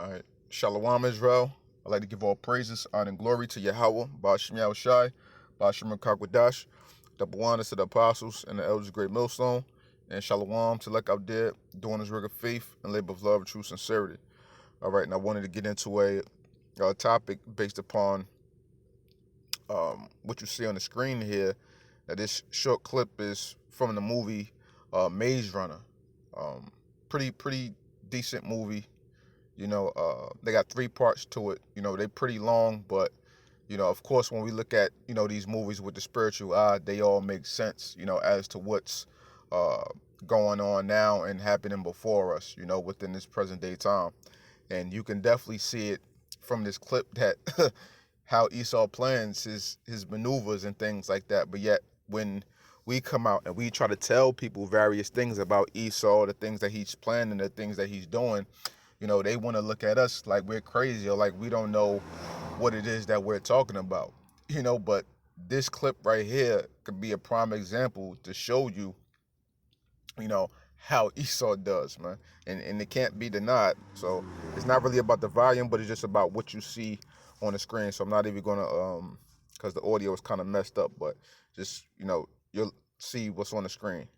All right. Shalom, Israel. I'd like to give all praises, honor, and glory to Yahweh, Ba'ashem Yahushai, Ba'ashem Kakwadash, the Bawanas to the apostles and the elders of Great Millstone, and Shalom to Lek out there doing his work of faith and labor of love and true sincerity. All right, and I wanted to get into a topic based upon what you see on the screen here. That this short clip is from the movie Maze Runner. Pretty decent movie. They got three parts to it. They pretty long, but of course, when we look at these movies with the spiritual eye, they all make sense. As to what's uh, going on now and happening before us. Within this present day time, and you can definitely see it from this clip that how Esau plans his maneuvers and things like that. But yet, when we come out and we try to tell people various things about Esau, the things that he's planning, the things that he's doing, they want to look at us like we're crazy or like we don't know what it is that we're talking about. But this clip right here could be a prime example to show you, you know, how Esau does, man. And it can't be denied. So it's not really about the volume, but it's just about what you see on the screen. So I'm not even gonna because the audio is kind of messed up, but just you'll see what's on the screen.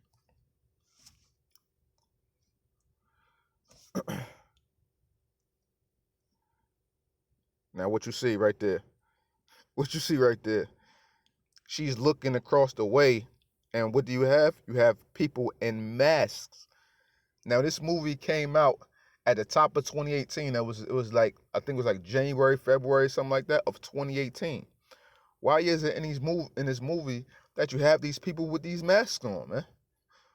Now what you see right there. What you see right there. She's looking across the way, and what do you have? You have people in masks. Now this movie came out at the top of 2018. It was like, I think it was like January, February, something like that of 2018. Why is it in this movie that you have these people with these masks on, man?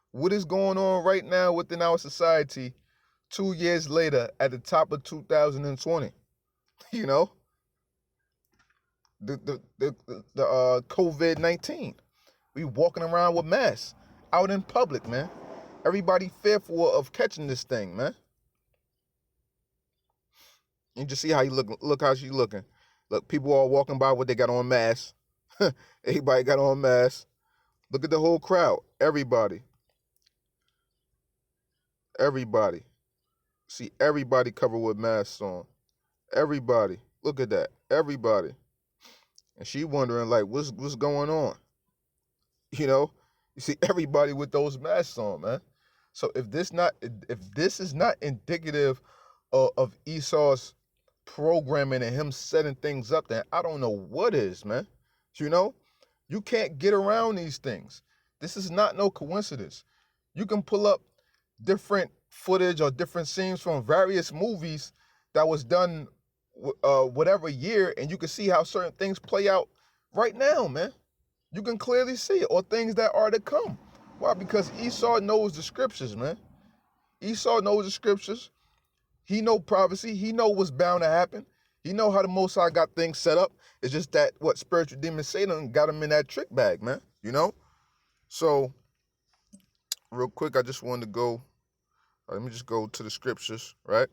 What is going on right now within our society 2 years later at the top of 2020? You know, the COVID-19. We walking around with masks out in public, man. Everybody fearful of catching this thing, man. You just see how you look. Look how she looking. Look, people all walking by with they got on masks. Everybody got on masks. Look at the whole crowd. Everybody. See everybody covered with masks on. Everybody. Look at that. Everybody. And she wondering like, what's going on? You know, you see everybody with those masks on, man. So if this is not indicative of Esau's programming and him setting things up, then I don't know what is, man. You know, you can't get around these things. This is not no coincidence. You can pull up different footage or different scenes from various movies that was done whatever year, and you can see how certain things play out right now, man. You can clearly see it, or things that are to come. Why? Because Esau knows the scriptures, man. Esau knows the scriptures. He know prophecy. He know what's bound to happen. He know how the Most High got things set up. It's just that what spiritual demon Satan got him in that trick bag, man. So real quick, I just wanted to go. Let me just go to the scriptures, right?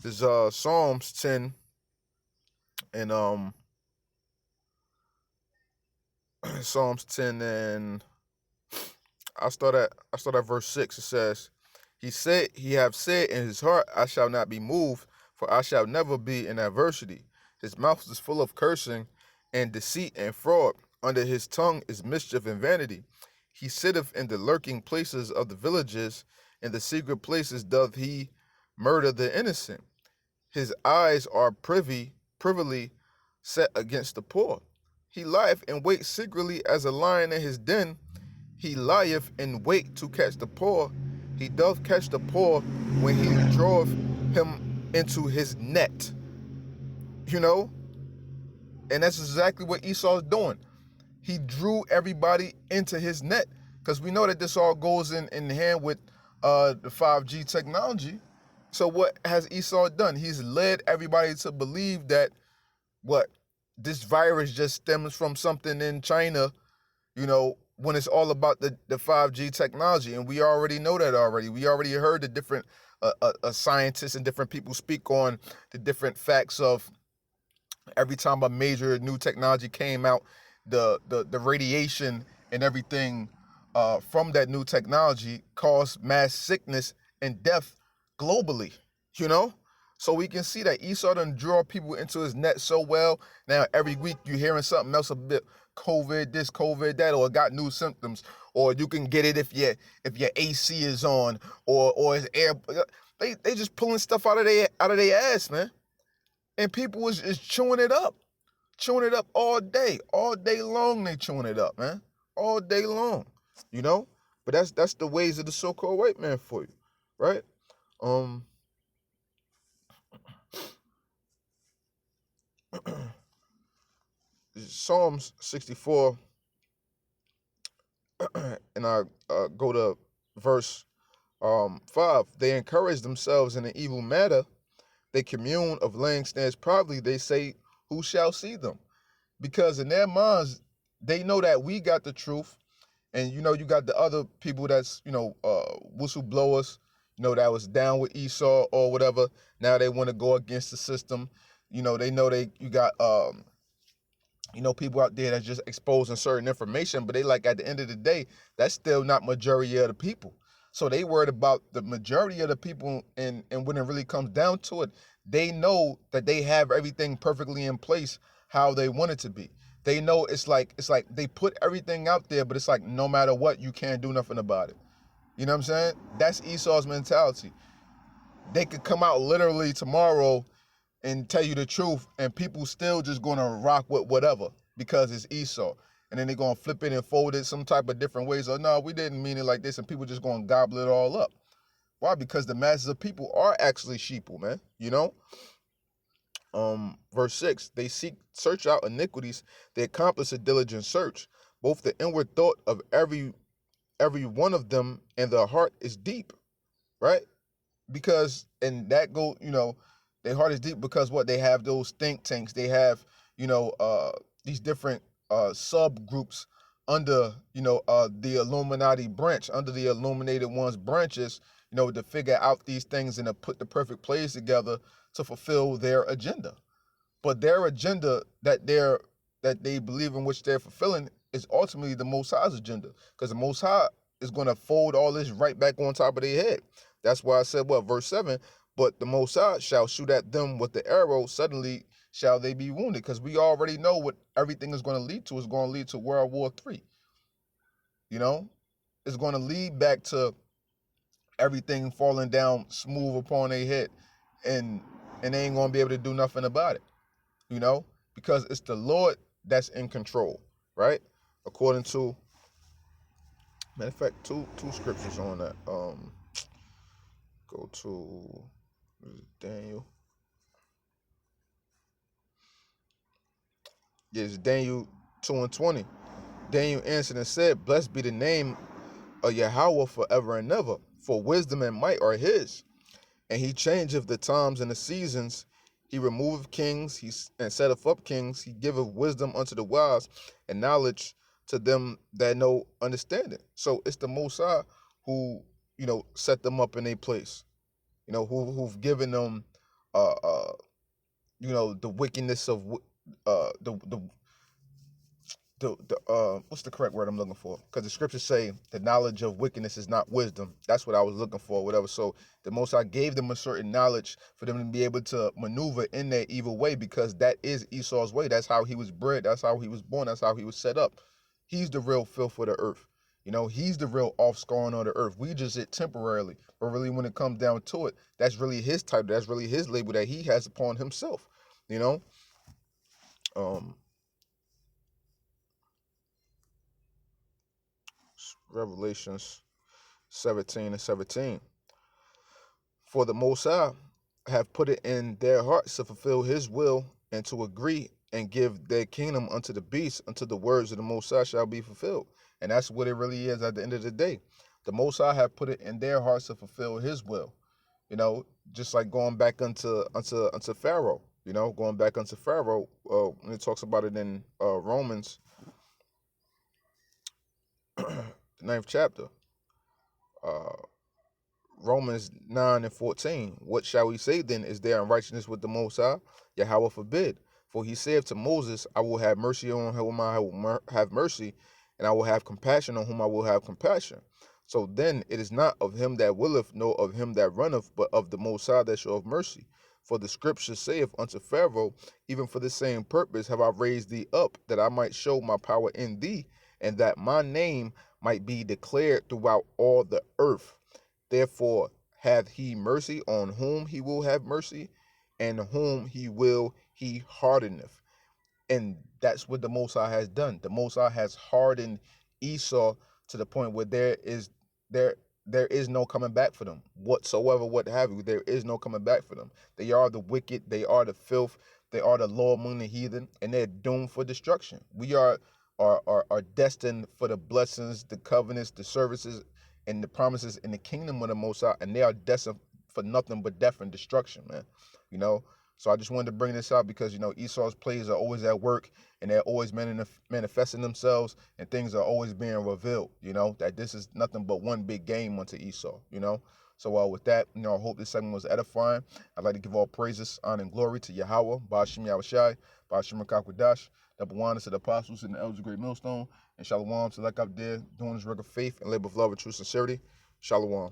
There's Psalms 10 and Psalms 10 and I start at verse 6. It says, he have said in his heart, I shall not be moved, for I shall never be in adversity. His mouth is full of cursing and deceit and fraud. Under his tongue is mischief and vanity. He sitteth in the lurking places of the villages. In the secret places doth he murder the innocent. His eyes are privily set against the poor. He lieth in wait secretly as a lion in his den. He lieth in wait to catch the poor. He doth catch the poor when he draweth him into his net. And that's exactly what Esau's doing. He drew everybody into his net, because we know that this all goes in hand with the 5G technology. So what has Esau done? He's led everybody to believe that this virus just stems from something in China, when it's all about the 5G technology. And we already know that already. We already heard the different scientists and different people speak on the different facts of every time a major new technology came out, the radiation and everything from that new technology caused mass sickness and death globally, So we can see that Esau done draw people into his net so well. Now every week you hearing something else a bit COVID this, COVID that, or got new symptoms, or you can get it if your AC is on, or it's air. They just pulling stuff out of their ass, man. And people is chewing it up all day long. They chewing it up, man, all day long, you know. But that's the ways of the so-called white man for you, right? Um, Psalms 64, and I go to verse 5. They encourage themselves in an evil matter. They commune of laying stands proudly. They say, "Who shall see them?" Because in their minds, they know that we got the truth, and you got the other people that's whistleblowers, that was down with Esau or whatever. Now they want to go against the system. They know you got people out there that's just exposing certain information, but they like at the end of the day, that's still not majority of the people. So they worried about the majority of the people, and when it really comes down to it, they know that they have everything perfectly in place how they want it to be. They know it's like they put everything out there, but it's like no matter what, you can't do nothing about it. You know what I'm saying? That's Esau's mentality. They could come out literally tomorrow and tell you the truth, and people still just gonna rock with whatever because it's Esau. And then they're gonna flip it and fold it some type of different ways. Or no, we didn't mean it like this, and people just gonna gobble it all up. Why? Because the masses of people are actually sheeple, man. Verse 6, they search out iniquities, they accomplish a diligent search. Both the inward thought of every one of them and the heart is deep, right? Because and that go their heart is deep because what they have, those think tanks, they have these different subgroups under the Illuminati branch, under the Illuminated One's branches, to figure out these things and to put the perfect plays together to fulfill their agenda. But their agenda that they believe in, which they're fulfilling, is ultimately the Most High's agenda, because the Most High is going to fold all this right back on top of their head. That's why I said, verse 7, but the Most High shall shoot at them with the arrow, suddenly shall they be wounded, because we already know what everything is going to lead to. It's going to lead to World War III. It's going to lead back to everything falling down smooth upon their head, and they ain't going to be able to do nothing about it, because it's the Lord that's in control, right? According to, matter of fact, two scriptures on that. Go to Daniel. Yes, Daniel 2:20. Daniel answered and said, "Blessed be the name of Yahweh forever and ever, for wisdom and might are his. And he changeth the times and the seasons. He removeth kings, and setteth up kings. He giveth wisdom unto the wise, and knowledge to them that know understanding." So it's the Most High who, set them up in a place. Who've given them, uh, uh, the wickedness of the what's the correct word I'm looking for? Because the scriptures say the knowledge of wickedness is not wisdom. That's what I was looking for, whatever. So the Most High gave them a certain knowledge for them to be able to maneuver in their evil way, because that is Esau's way. That's how he was bred. That's how he was born. That's how he was set up. He's the real filth of the earth. He's the real offscoring of the earth. We just it temporarily, but really when it comes down to it, that's really his title. That's really his label that he has upon himself. Um, Revelations 17:17. For the Most High have put it in their hearts to fulfill his will, and to agree and give their kingdom unto the beast, until the words of the Most High shall be fulfilled. And that's what it really is at the end of the day. The Most High have put it in their hearts to fulfill his will. Just like going back unto Pharaoh. Going back unto Pharaoh, when it talks about it in Romans, the 9th chapter. Romans 9:14. What shall we say then? Is there unrighteousness with the Most High? Yahweh forbid. For he said to Moses, I will have mercy on whom I will have mercy, and I will have compassion on whom I will have compassion. So then it is not of him that willeth, nor of him that runneth, but of the Most High that showeth mercy. For the scripture saith unto Pharaoh, even for the same purpose have I raised thee up, that I might show my power in thee, and that my name might be declared throughout all the earth. Therefore hath he mercy on whom he will have mercy, and whom he will he hardeneth. And that's what the Most High has done. The Most High has hardened Esau to the point where there there is no coming back for them whatsoever. What have you? There is no coming back for them. They are the wicked. They are the filth. They are the law among the heathen, and they're doomed for destruction. We are destined for the blessings, the covenants, the services, and the promises in the kingdom of the Most High, and they are destined for nothing but death and destruction, man. You know, so I just wanted to bring this out because Esau's plays are always at work, and they're always manifesting themselves, and things are always being revealed. That this is nothing but one big game unto Esau. So with that, I hope this segment was edifying. I'd like to give all praises, honor, and glory to Yahweh, Ba'ashim Yahushai, Ba'ashim Rakakwadash, the Bawanas to the apostles and the elders of Great Millstone, and Shalom to like up there doing this work of faith and labor of love and true sincerity. Shalom.